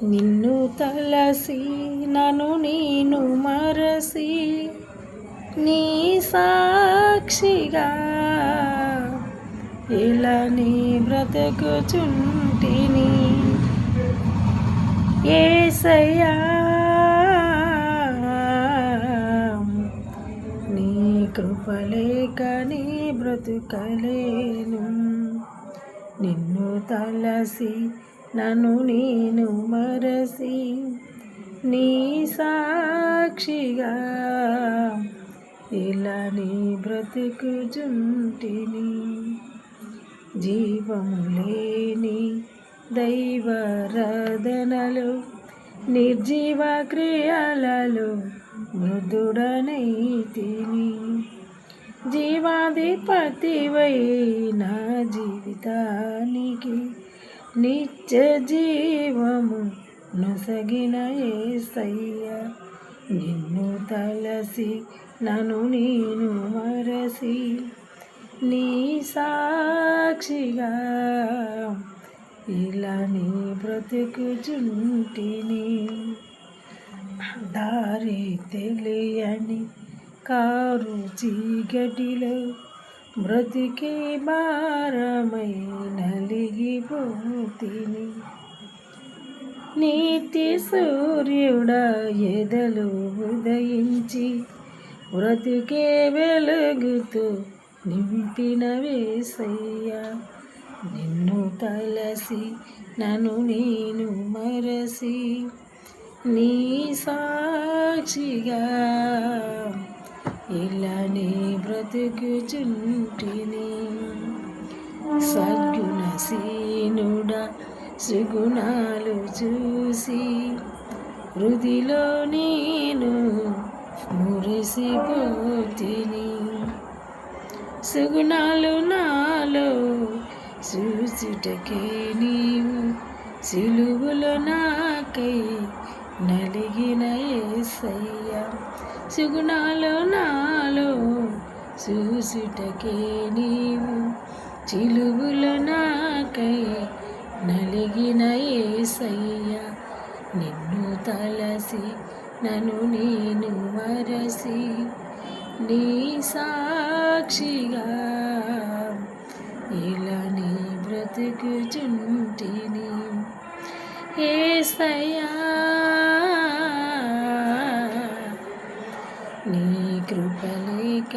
నిన్ను తలసి నన్ను నేను మరసి నీ సాక్షిగా ఇలా నీ బ్రతుకుచుంటిని యేసయ్యా నీ కృపలేక నీ బ్రతుకలేను నిన్ను తలసి నన్ను నేను మరసి నీ సాక్షిగా ఇలా నీ బ్రతుకుచుంటిని జీవము లేని దైవారాధనలు నిర్జీవ క్రియలలో మృదుడనైతిని జీవాధిపతివై నా జీవితానికి నిత్య జీవము నొసగిన యేసయ్యా నిన్ను తలసి నన్ను నేను మరసి నీ సాక్షిగా ఇలా నీ బ్రతుకుచుంటిని దారి తెలియని కారు చీకటిలో బ్రతికే భారమై నలిగిపోతిని నీతి సూర్యుడ ఎదలు ఉదయించి బ్రతికే వెలుగుతూ నింపిన యేసయ్యా నిన్ను తలసి నన్ను నేను మరసి నీ సాక్షిగా ఇలా నీ బ్రతుకుచుంటిని సద్గుణశీనుడా సుగుణాలు చూసి హృదిలో నేను మురిసిపోతిని సుగుణాలు నాలో చూచుటకే నీవు సిలువలో నాకై నలిగిన యేసయ్యా సుగుణాలు నాలో చూచుటకే నీవు సిలువలో నాకై నలిగిన యేసయ్యా నిన్ను తలసి నన్ను నేను మరసి నీ సాక్షిగా ఇలా నీ బ్రతుకుచుంటిని యేసయ్యా నీ కృపలేక